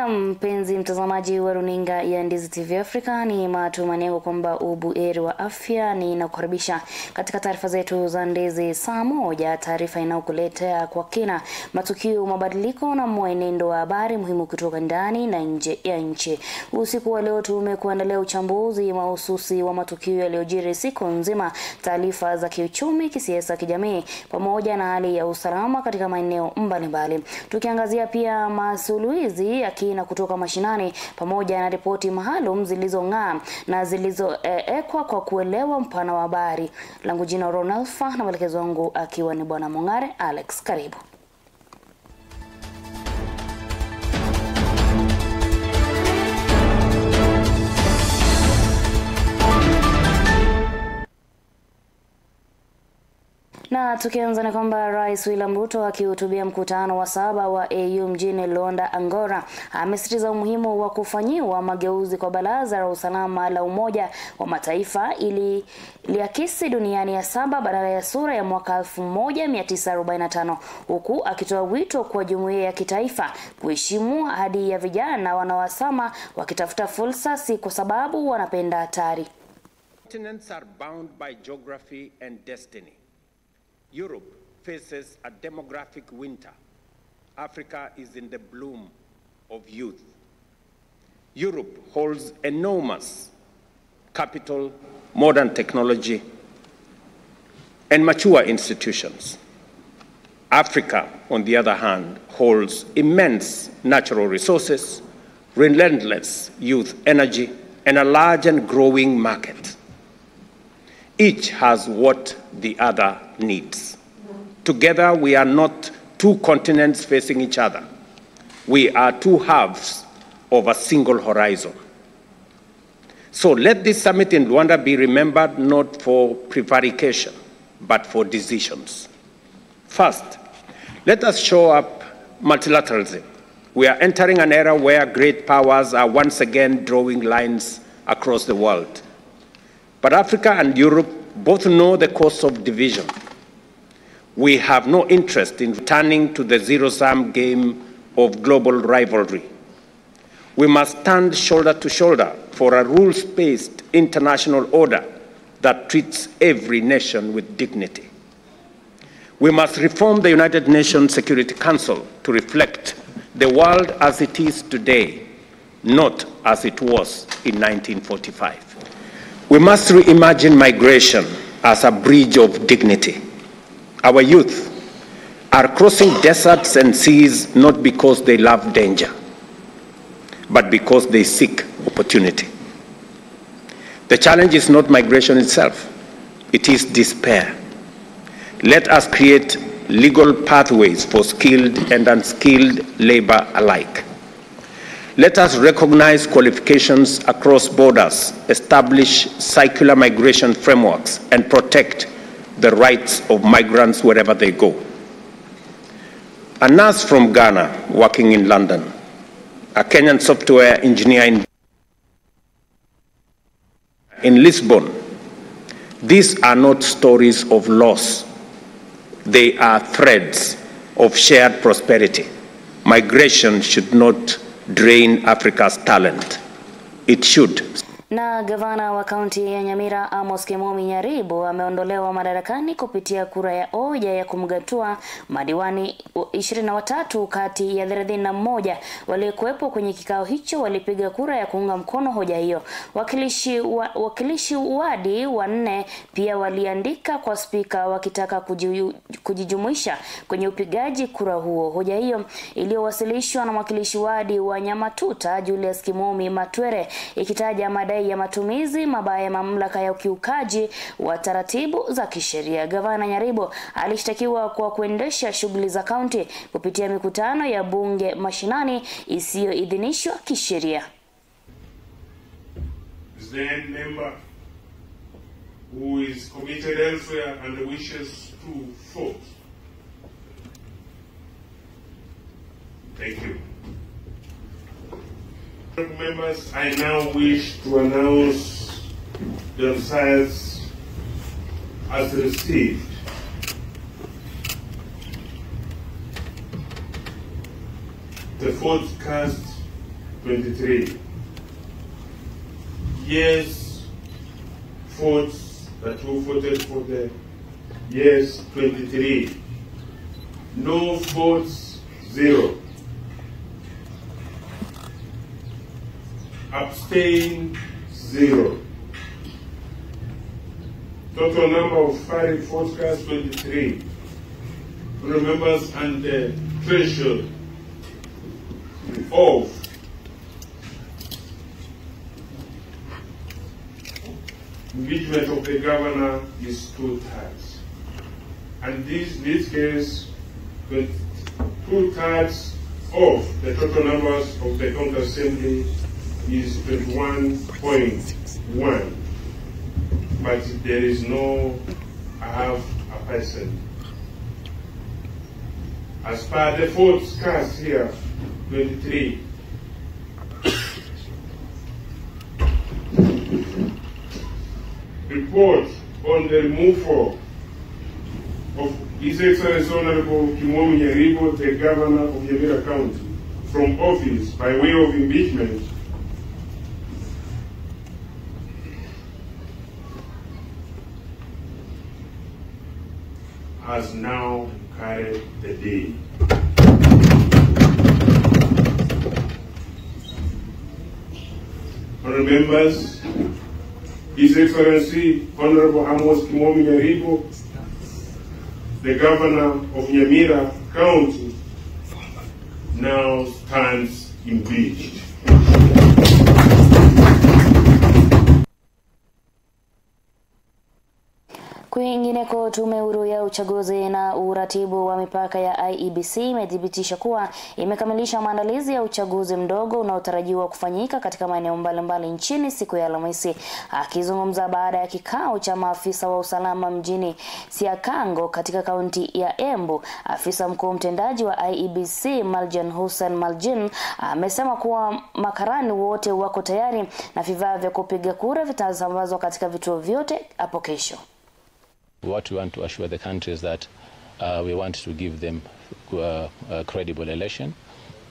Mpenzi mtazamaji wa runinga ya Ndizi TV Africa, ni matumaini yangu kwamba ubuheri wa afya. Ninakukaribisha katika taarifa zetu za Ndizi saa moja, taarifa inayokuletea kwa kina matukio, mabadiliko na mwenendo wa habari muhimu kutoka ndani na nje ya nchi. Usiku wa leo tumekuandalia uchambuzi mahususi wa matukio yaliyojiri siku nzima, taarifa za kiuchumi, kisiasa, kijamii pamoja na hali ya usalama katika maeneo mbalimbali. Tukiangazia pia masuluhizi ya kina kutoka mashinani pamoja na ripoti maalum zilizong'aa na zilizoekwa kwa kuelewa mpana wa habari. Langu jina Ronalfa na mwelekezo wangu akiwa ni Bwana Mongare Alex. Karibu. Na tukianza na kwamba Rais William Ruto akihutubia mkutano wa 7 wa AU mjini Luanda, Angola, amesisitiza umuhimu wa kufanyiwa mageuzi kwa Baraza la Usalama la Umoja wa Mataifa ili liakisi duniani ya 7 badala ya sura ya mwaka 1945, huku akitoa wito kwa jumuiya ya kitaifa kuheshimu ahadi ya vijana wanaowasama wakitafuta fursa, si kwa sababu wanapenda hatari. Continents are bound by geography and destiny. Europe faces a demographic winter. Africa is in the bloom of youth. Europe holds enormous capital, modern technology, and mature institutions. Africa, on the other hand, holds immense natural resources, relentless youth energy, and a large and growing market. Each has what the other needs. Together, we are not two continents facing each other. We are two halves of a single horizon. So let this summit in Luanda be remembered not for prevarication, but for decisions. First, let us show up multilateralism. We are entering an era where great powers are once again drawing lines across the world. But Africa and Europe both know the cost of division. We have no interest in returning to the zero-sum game of global rivalry. We must stand shoulder to shoulder for a rules-based international order that treats every nation with dignity. We must reform the United Nations Security Council to reflect the world as it is today, not as it was in 1945. We must reimagine migration as a bridge of dignity. Our youth are crossing deserts and seas not because they love danger, but because they seek opportunity. The challenge is not migration itself, it is despair. Let us create legal pathways for skilled and unskilled labor alike. Let us recognize qualifications across borders, establish circular migration frameworks, and protect the rights of migrants wherever they go. A nurse from Ghana working in London, a Kenyan software engineer in Lisbon. These are not stories of loss. They are threads of shared prosperity. Migration should not drain Africa's talent. It should. Na gavana wa kaunti ya Nyamira Amos Kemomi Nyaribo ameondolewa madarakani kupitia kura ya hoja ya kumgatua madiwani 23 kati ya 31 waliokuwepo kwenye kikao hicho walipiga kura ya kuunga mkono hoja hiyo. Wakilishi wadi 4 pia waliandika kwa spika wakitaka kujijumuisha kwenye upigaji kura huo. Hoja hiyo iliyowasilishwa na mwakilishi wadi wa Nyamatuta Julius Kimomi Matwere ikitaja madai ya matumizi mabaya ya mamlaka ya ukiukaji wa taratibu za kisheria. Gavana Nyaribo alishtakiwa kwa kuendesha shughuli za kaunti kupitia mikutano ya bunge mashinani isiyoidhinishwa kisheria. Is there any member who is committed elsewhere and wishes to vote? Thank you. Members, I now wish to announce the results as received. The votes cast 23. Yes votes, that who voted for the yes, 23. No votes, 0. Abstain, 0. Total number of valid votes cast, 23. Members and the threshold of impeachment of the governor is 2/3. And this case, 2/3 of the total numbers of the County Assembly is 21.1. But there is no half a percent. As per the votes cast here, 23. Report on the removal of His Excellency Honorable Kimomi Nyaribo, the Governor of Nyamira County, from office by way of impeachment has now carried the day. Honorable members, His Excellency Honorable Amos Kimomi Nyaribo, the Governor of Nyamira County, now stands impeached. Kwingineko, Tume Huru ya Uchaguzi na Uratibu wa Mipaka ya IEBC imethibitisha kuwa imekamilisha maandalizi ya uchaguzi mdogo unaotarajiwa kufanyika katika maeneo mbalimbali nchini siku ya Alhamisi. Akizungumza baada ya kikao cha maafisa wa usalama mjini Siakango katika kaunti ya Embu, afisa mkuu mtendaji wa IEBC Maljan Hussein Maljin amesema kuwa makarani wote wako tayari na vifaa vya kupiga kura vitasambazwa katika vituo vyote hapo kesho. What we want to assure the country is that we want to give them a credible election,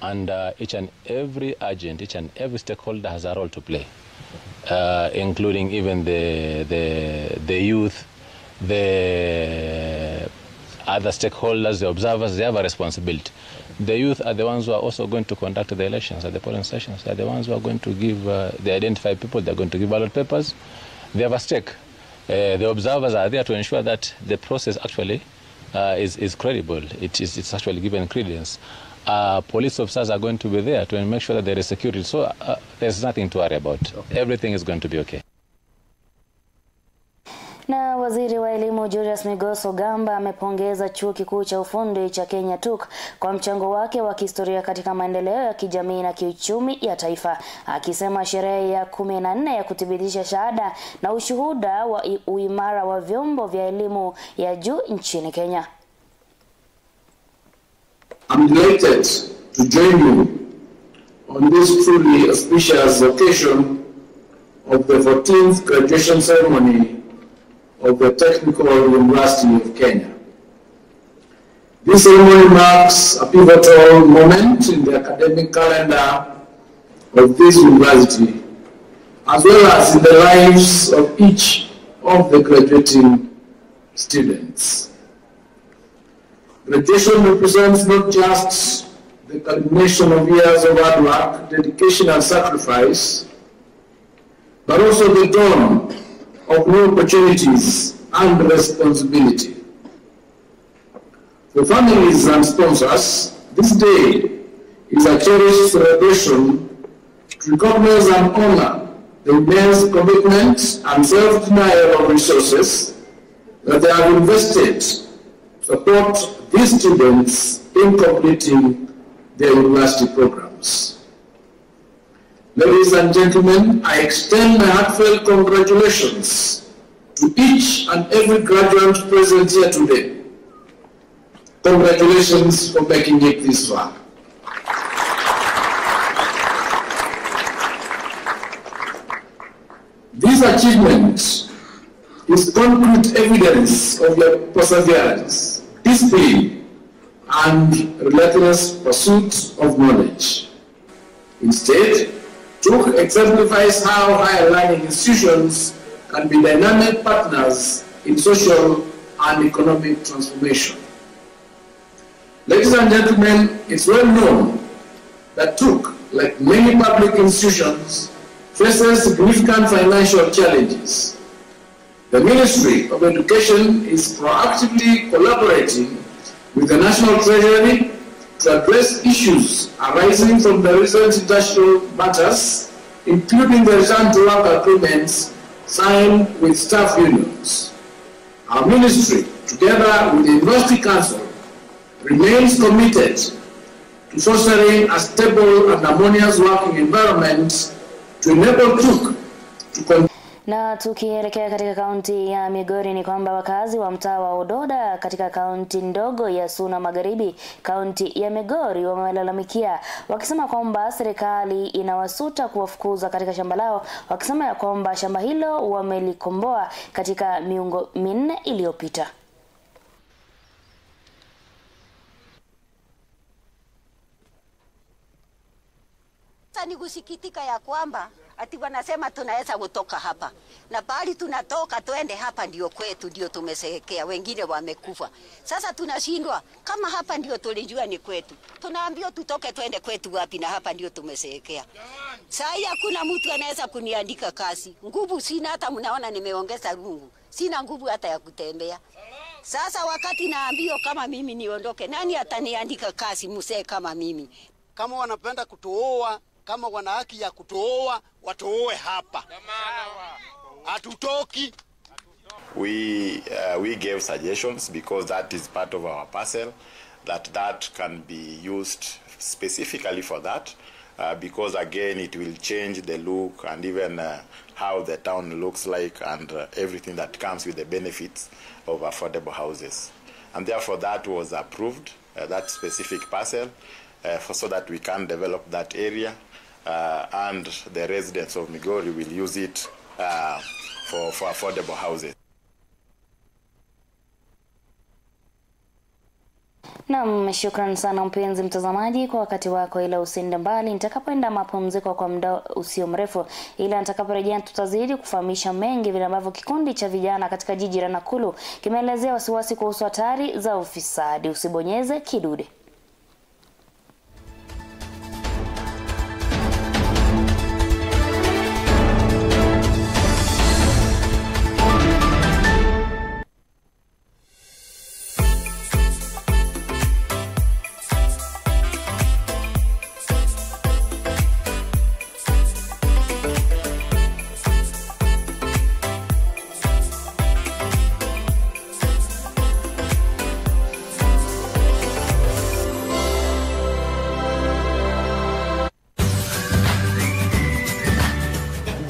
and each and every agent, each and every stakeholder has a role to play, including even the youth, the other stakeholders, the observers. They have a responsibility. The youth are the ones who are also going to conduct the elections at the polling stations. They are the ones who are going to give, they identify people, they are going to give ballot papers. They have a stake. The observers are there to ensure that the process actually is credible. It's actually given credence. Police officers are going to be there to make sure that there is security. So there's nothing to worry about. Okay. Everything is going to be okay. Na waziri wa elimu Julius Migos Ogamba amepongeza chuo kikuu cha ufundi cha Kenya TUK kwa mchango wake wa kihistoria katika maendeleo ya kijamii na kiuchumi ya taifa, akisema sherehe ya 14 ya kuthibitisha shahada na ushuhuda wa uimara wa vyombo vya elimu ya juu nchini Kenya. I'm delighted to join you on this truly auspicious occasion of the 14th graduation ceremony of the Technical University of Kenya. This ceremony marks a pivotal moment in the academic calendar of this university, as well as in the lives of each of the graduating students. Graduation represents not just the culmination of years of hard work, dedication and sacrifice, but also the dawn of new opportunities and responsibility. For families and sponsors, this day is a cherished celebration to recognize and honor the immense commitment and self-denial of resources that they have invested to support these students in completing their university programs. Ladies and gentlemen, I extend my heartfelt congratulations to each and every graduate present here today. Congratulations for making it this far. This achievement is concrete evidence of your perseverance, discipline, and relentless pursuit of knowledge. Instead, TUK exemplifies how higher learning institutions can be dynamic partners in social and economic transformation. Ladies and gentlemen, it's well known that TUK, like many public institutions, faces significant financial challenges. The Ministry of Education is proactively collaborating with the National Treasury to address issues arising from the recent industrial matters, including the return to work agreements signed with staff unions. Our ministry, together with the University Council, remains committed to fostering a stable and harmonious working environment to enable TUK to continue. Na tukielekea katika kaunti ya Migori ni kwamba wakazi wa mtaa wa Ododa katika kaunti ndogo ya Suna Magharibi, kaunti ya Migori, wamelalamikia wakisema kwamba serikali inawasuta kuwafukuza katika shamba lao, wakisema ya kwamba shamba hilo wamelikomboa katika miongo minne iliyopita. Ni kusikitika ya kwamba ati wanasema tunaweza kutoka hapa na bali tunatoka twende hapa ndio kwetu, ndio tumesekea, wengine wamekufa. Sasa tunashindwa, kama hapa ndio tulijua ni kwetu, tunaambiwa tutoke twende kwetu wapi na hapa ndio tumesekea. Sasa hakuna mtu anaweza kuniandika kazi, nguvu sina, hata mnaona nimeongeza nguvu, sina nguvu hata ya kutembea. Sasa wakati naambiwa kama mimi niondoke, nani ataniandika kazi mzee kama mimi? Kama wanapenda kutooa, kama wana haki ya kutooa, watooe hapa. Hatutoki. We gave suggestions because that is part of our parcel, that can be used specifically for that, because again it will change the look and even how the town looks like and everything that comes with the benefits of affordable houses. And therefore that was approved, that specific parcel, so that we can develop that area, and the residents of Migori will use it for affordable houses. Naam, shukran sana mpenzi mtazamaji kwa wakati wako, ila usinde mbali. Nitakapoenda mapumziko kwa muda usio mrefu, ila nitakaporejea tutazidi kufahamisha mengi vile ambavyo kikundi cha vijana katika jiji la Nakuru kimeelezea wasiwasi kuhusu hatari za ufisadi. Usibonyeze kidude.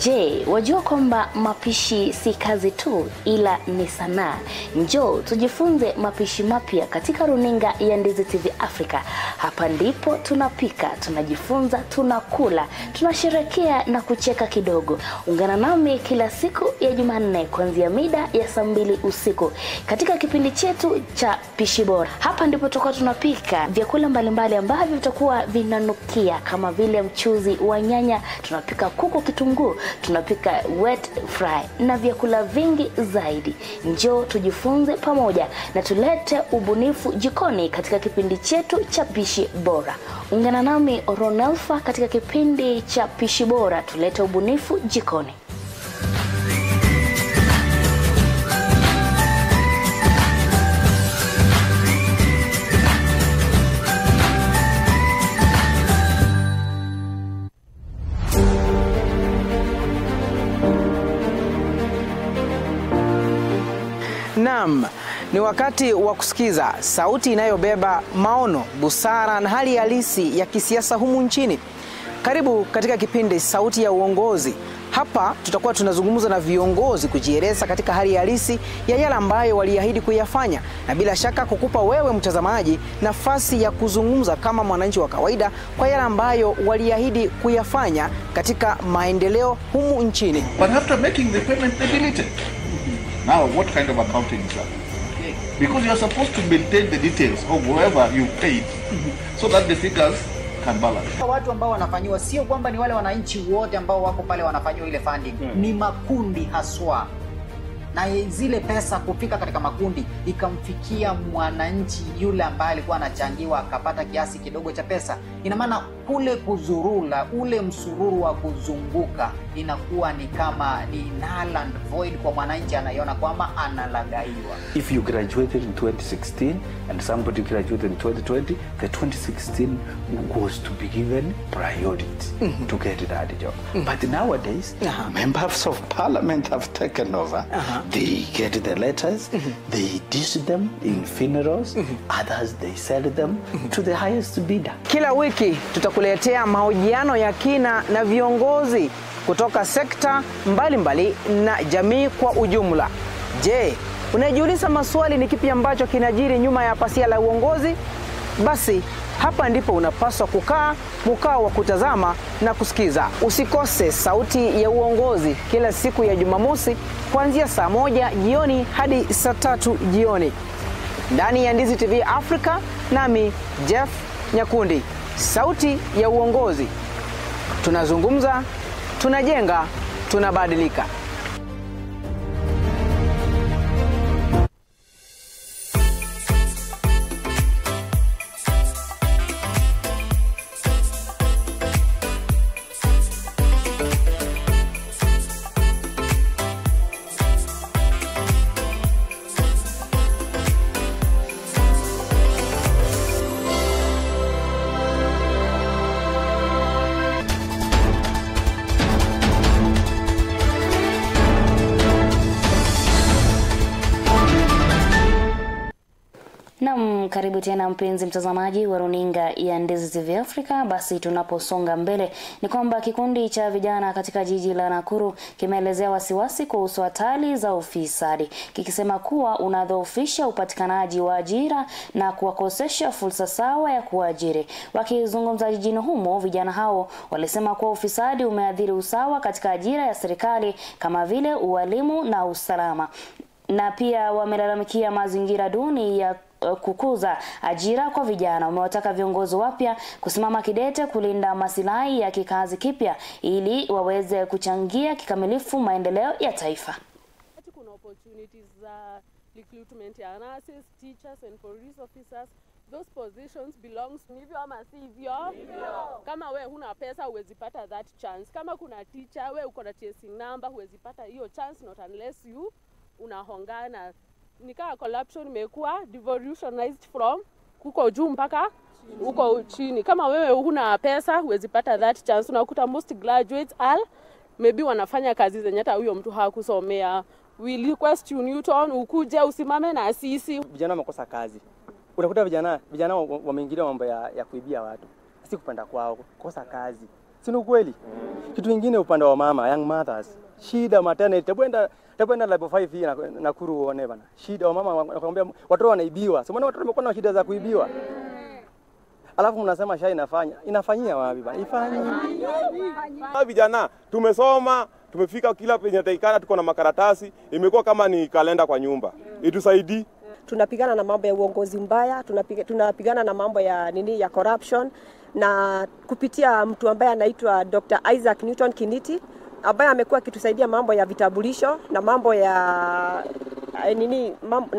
Je, wajua kwamba mapishi si kazi tu ila ni sanaa? Njoo tujifunze mapishi mapya katika runinga ya Ndizi TV Africa. Hapa ndipo tunapika, tunajifunza, tunakula, tunasherehekea na kucheka kidogo. Ungana nami kila siku ya Jumanne kuanzia mida ya saa 2 usiku katika kipindi chetu cha Pishi Bora. Hapa ndipo tutakuwa tunapika vyakula mbalimbali ambavyo vitakuwa vinanukia kama vile mchuzi wa nyanya, tunapika kuku kitunguu, tunapika wet fry na vyakula vingi zaidi. Njoo tujifunze pamoja na tulete ubunifu jikoni katika kipindi chetu cha Pishi Bora. Ungana nami Ronalfa katika kipindi cha Pishi Bora, tulete ubunifu jikoni. Naam, ni wakati wa kusikiza sauti inayobeba maono, busara na hali halisi ya kisiasa humu nchini. Karibu katika kipindi Sauti ya Uongozi. Hapa tutakuwa tunazungumza na viongozi kujieleza katika hali halisi ya yale ambayo waliahidi kuyafanya, na bila shaka kukupa wewe mtazamaji nafasi ya kuzungumza kama mwananchi wa kawaida kwa yale ambayo waliahidi kuyafanya katika maendeleo humu nchini. But after making the payment, they delete it. Now, what kind of accounting is that? Because you are supposed to maintain the details of whoever you paid, so that the figures and balance. Watu ambao wanafanyiwa sio kwamba ni wale wananchi wote ambao wako pale wanafanyiwa ile funding. Ni makundi haswa. Na zile pesa kufika katika makundi ikamfikia mwananchi yule ambaye alikuwa anachangiwa akapata kiasi kidogo cha pesa. Ina maana kule kuzurula, ule msururu wa kuzunguka inakuwa ni kama ni null and void kwa mwananchi, anaiona kwamba analagaiwa. If you graduated in 2016 and somebody graduated in 2020, the 2016 was to be given priority to get that job. But nowadays, members of parliament have taken over. They get the letters, they dish them in funerals, others they sell them to the highest bidder. Kila wiki tutakuletea mahojiano ya kina na viongozi kutoka sekta mbalimbali na jamii kwa ujumla. Je, unajiuliza maswali ni kipi ambacho kinajiri nyuma ya pasia la uongozi? Basi hapa ndipo unapaswa kukaa mkao wa kutazama na kusikiza. Usikose Sauti ya Uongozi kila siku ya Jumamosi kuanzia saa 1 jioni hadi saa 3 jioni. Ndani ya Ndizi TV Africa, nami Jeff Nyakundi. Sauti ya Uongozi. Tunazungumza, tunajenga, tunabadilika. Karibu tena mpenzi mtazamaji wa runinga ya Ndizi TV Africa. Basi tunaposonga mbele ni kwamba kikundi cha vijana katika jiji la Nakuru kimeelezea wasiwasi kuhusu hatari za ufisadi, kikisema kuwa unadhoofisha upatikanaji wa ajira na kuwakosesha fursa sawa ya kuajiri. Wakizungumza jijini humo, vijana hao walisema kuwa ufisadi umeathiri usawa katika ajira ya serikali kama vile ualimu na usalama, na pia wamelalamikia mazingira duni ya kukuza ajira kwa vijana. Wamewataka viongozi wapya kusimama kidete kulinda masilahi ya kikazi kipya ili waweze kuchangia kikamilifu maendeleo ya taifa. Kuna opportunities za recruitment ya nurses, teachers and police officers. Those positions belongs to hivyo ama sivyo. Kama we huna pesa huwezi pata that chance. Kama kuna teacher we uko na chasing number huwezi pata hiyo chance, not unless you unahongana. Nikaa corruption imekuwa devolutionized from kuko juu mpaka uko chini. Kama wewe huna pesa huwezi pata that chance. Unakuta most graduates maybe wanafanya kazi zenye hata huyo mtu hakusomea. We request you Newton ukuje usimame na sisi. Vijana wamekosa kazi. Unakuta vijana wameingilia mambo ya kuibia watu. Si kupanda kwao, kukosa kazi. Si ni kweli? Kitu kingine upande wa mama, young mothers. Shida maternity, Tependa level 5 hii Nakuru uone bana. Shida wa mama wanakuambia watoto wanaibiwa. Sio maana watoto wamekuwa na shida za kuibiwa. Alafu mnasema SHA inafanyia wapi bana? Ifanye. Vijana tumesoma, tumefika kila penye taikana, tuko na makaratasi, imekuwa kama ni kalenda kwa nyumba. Itusaidie. Tunapigana na mambo ya uongozi mbaya, tunapigana na mambo ya ya corruption, na kupitia mtu ambaye anaitwa Dr. Isaac Newton Kiniti ambaye amekuwa akitusaidia mambo ya vitambulisho na mambo ya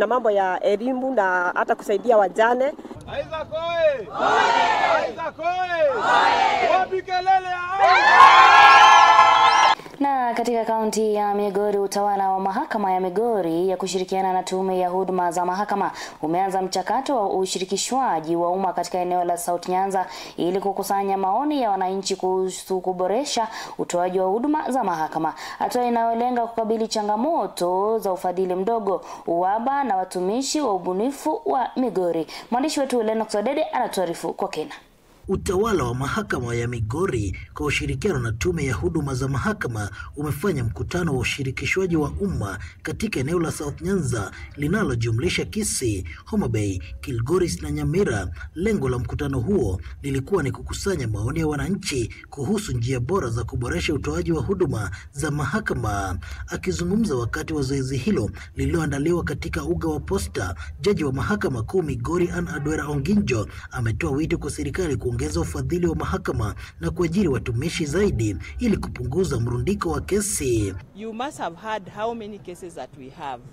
mambo ya elimu na hata kusaidia wajane. Isaac oye! Isaac oye! Wapi kelele? Na katika kaunti ya Migori, utawala wa mahakama ya Migori ya kushirikiana na tume ya huduma za mahakama umeanza mchakato wa ushirikishwaji wa umma katika eneo la South Nyanza ili kukusanya maoni ya wananchi kuhusu kuboresha utoaji wa huduma za mahakama. Hatua inayolenga kukabili changamoto za ufadhili mdogo, uhaba na watumishi wa ubunifu wa Migori. Mwandishi wetu Lennox Odede anatuarifu kwa kina. Utawala wa mahakama ya Migori kwa ushirikiano na tume ya huduma za mahakama umefanya mkutano wa ushirikishwaji wa umma katika eneo la South Nyanza linalojumlisha Kisii, Homa Bay, Kilgoris na Nyamira. Lengo la mkutano huo lilikuwa ni kukusanya maoni ya wananchi kuhusu njia bora za kuboresha utoaji wa huduma za mahakama. Akizungumza wakati wa zoezi hilo lililoandaliwa katika uga wa Posta, jaji wa mahakama kuu Migori Ann Adwera Onginjo ametoa wito kwa serikali kuongeza ufadhili wa mahakama na kuajiri watumishi zaidi ili kupunguza mrundiko wa kesi. You must have heard how many cases that we have,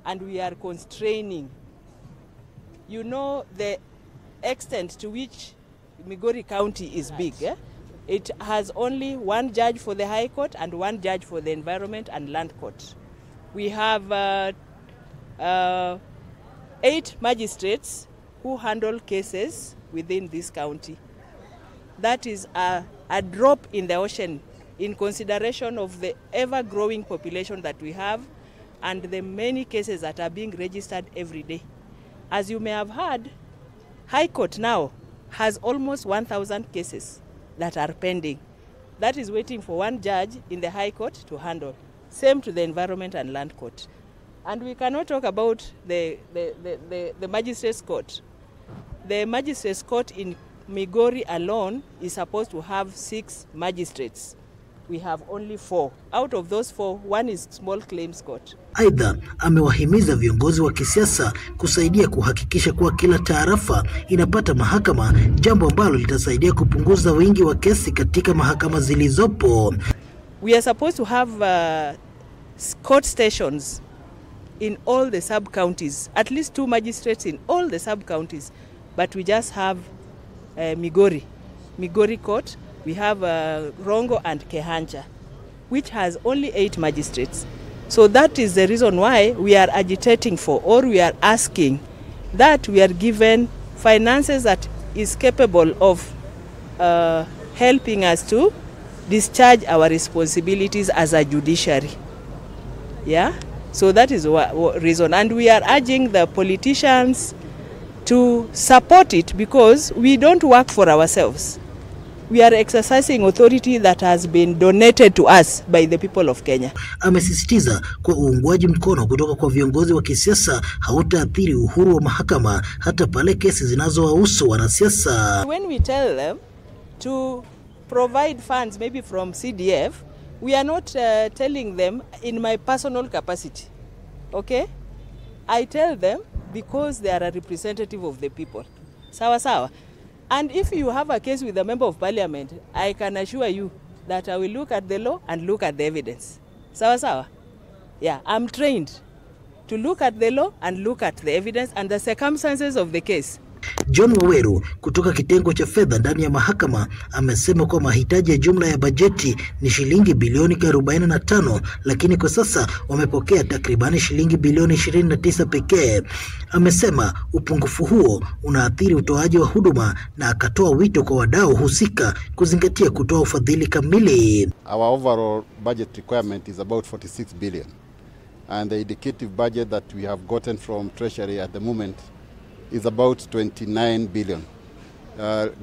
and we are constraining. You know the extent to which Migori County is big. It has only one judge for the High Court and one judge for the Environment and Land Court. We have 8 magistrates who handle cases within this county. That is a drop in the ocean in consideration of the ever-growing population that we have and the many cases that are being registered every day. As you may have heard, High Court now has almost 1,000 cases that are pending. That is waiting for one judge in the High Court to handle. Same to the Environment and Land Court. And we cannot talk about the Magistrates Court. The Magistrates Court in Migori alone is supposed to have 6 magistrates. We have only 4. Out of those 4, one is small claims court. Aidha, amewahimiza viongozi wa kisiasa kusaidia kuhakikisha kuwa kila taarafa inapata mahakama, jambo ambalo litasaidia kupunguza wingi wa kesi katika mahakama zilizopo. We are supposed to have court stations in all the sub-counties, at least 2 magistrates in all the sub-counties, but we just have Migori Court. We have Rongo and Kehanja, which has only 8 magistrates. So that is the reason why we are agitating for, or we are asking that we are given finances that is capable of helping us to discharge our responsibilities as a judiciary. Yeah? So that is what reason. And we are urging the politicians to support it because we don't work for ourselves. We are exercising authority that has been donated to us by the people of Kenya. Amesisitiza kwa uungwaji mkono kutoka kwa viongozi wa kisiasa hautaathiri uhuru wa mahakama hata pale kesi zinazowahusu wanasiasa. When we tell them to provide funds maybe from CDF, we are not telling them in my personal capacity. Okay? I tell them because they are a representative of the people. Sawa sawa. And if you have a case with a member of parliament, I can assure you that I will look at the law and look at the evidence. Sawa sawa? Yeah, I'm trained to look at the law and look at the evidence and the circumstances of the case. John Waweru kutoka kitengo cha fedha ndani ya mahakama amesema kwa mahitaji ya jumla ya bajeti ni shilingi bilioni 45, lakini kwa sasa wamepokea takribani shilingi bilioni 29 pekee. Amesema upungufu huo unaathiri utoaji wa huduma na akatoa wito kwa wadau husika kuzingatia kutoa ufadhili kamili. Our overall budget requirement is about 46 billion, and the indicative budget that we have gotten from Treasury at the moment is about 29 billion,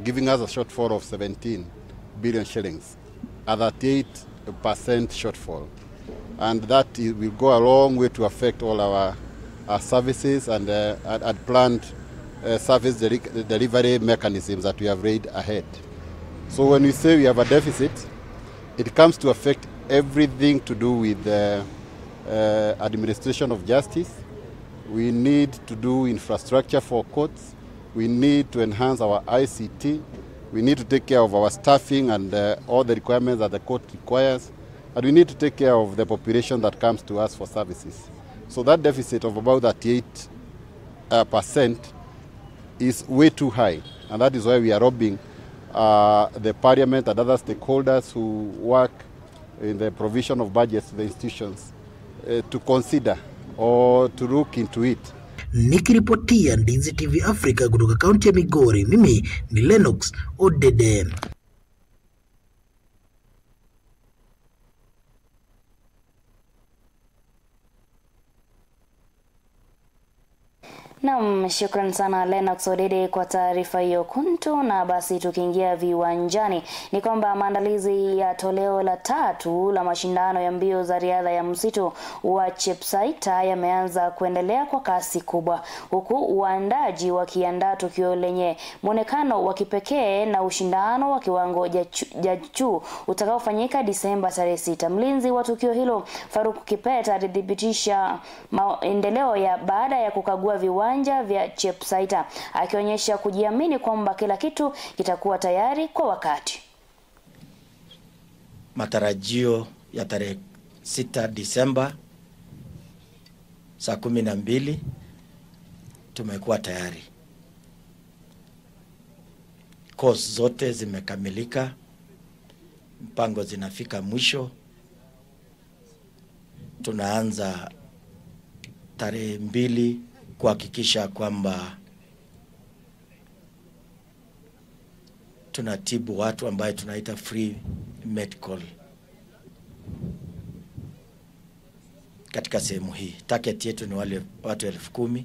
giving us a shortfall of 17 billion shillings, a 38% shortfall. And that will go a long way to affect all our services and planned service delivery mechanisms that we have laid ahead. So when we say we have a deficit, it comes to affect everything to do with administration of justice. We need to do infrastructure for courts. We need to enhance our ICT. We need to take care of our staffing and all the requirements that the court requires. And we need to take care of the population that comes to us for services. So that deficit of about 38% is way too high. And that is why we are robbing the parliament and other stakeholders who work in the provision of budgets to the institutions to consider or to look into it. Nikiripotia Ndizi TV Africa kutoka kaunti ya Migori, mimi ni Lennox Odede. Naam, shukran sana Lennox Odede kwa taarifa hiyo kuntu. Na basi tukiingia viwanjani ni kwamba maandalizi ya toleo la 3 la mashindano ya mbio za riadha ya msitu wa Chepsaita yameanza kuendelea kwa kasi kubwa, huku waandaji wakiandaa tukio lenye muonekano wa kipekee na ushindano wa kiwango cha juu utakaofanyika Disemba 6. Mlinzi wa tukio hilo Faruk Kipeta alidhibitisha maendeleo ya baada ya kukagua viwanja viwanja vya Chepsaita, akionyesha kujiamini kwamba kila kitu kitakuwa tayari kwa wakati. Matarajio ya tarehe 6 Disemba saa 12 tumekuwa tayari. Course zote zimekamilika, mpango zinafika mwisho. Tunaanza tarehe 2 kuhakikisha kwamba tunatibu watu ambaye tunaita free medical katika sehemu hii. Target yetu ni wale watu 10,000.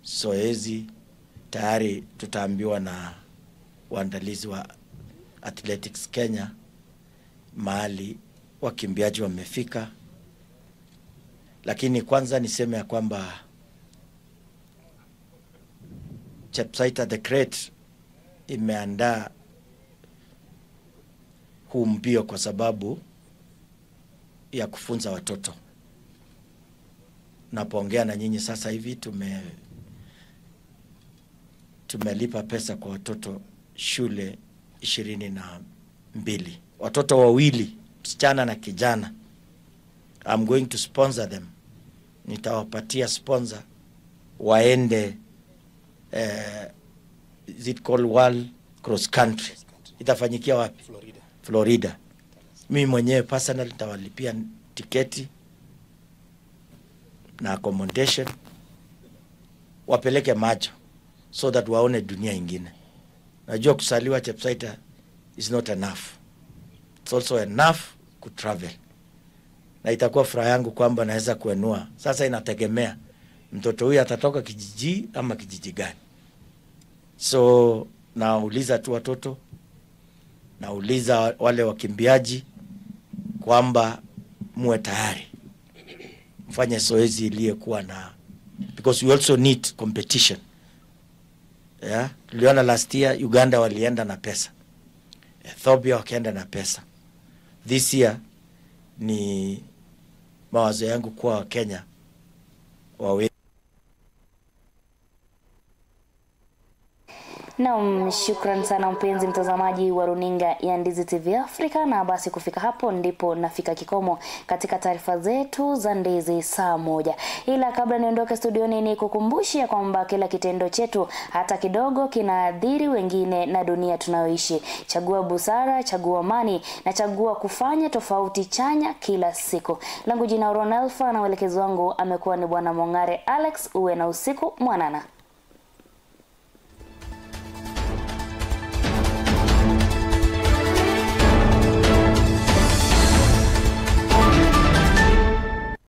Zoezi tayari tutaambiwa na waandalizi wa Athletics Kenya mahali wakimbiaji wamefika. Lakini kwanza niseme ya kwamba Chepsaita the Great imeandaa huu mbio kwa sababu ya kufunza watoto. Napoongea na nyinyi sasa hivi tumelipa pesa kwa watoto shule 22. Watoto wawili, msichana na kijana. I'm going to sponsor them. Nitawapatia sponsor waende is it called World Cross Country. Itafanyikia wapi? Florida. Mimi mwenyewe personal nitawalipia tiketi na accommodation, wapeleke macho so that waone dunia ingine. Najua kusaliwa Chepsaita is not enough. It's also enough to travel. Na itakuwa furaha yangu kwamba naweza kuenua. Sasa inategemea mtoto huyu atatoka kijiji ama kijiji gani. So nauliza tu watoto, nauliza wale wakimbiaji kwamba muwe tayari. Mfanye zoezi iliyokuwa na, because we also need competition. Yeah, tuliona last year Uganda walienda na pesa, Ethiopia wakaenda na pesa. This year ni mawazo yangu kwa Kenya wawe. Naam, shukran sana mpenzi mtazamaji wa runinga ya Ndizi TV Afrika, na basi kufika hapo ndipo nafika kikomo katika taarifa zetu za Ndizi saa 1. Ila kabla niondoke studioni ni kukumbushia kwamba kila kitendo chetu hata kidogo kinaadhiri wengine na dunia tunayoishi. Chagua busara, chagua amani na chagua kufanya tofauti chanya kila siku. Langu jina Ronalfa na mwelekezi wangu amekuwa ni Bwana Mongare Alex. Uwe na usiku mwanana.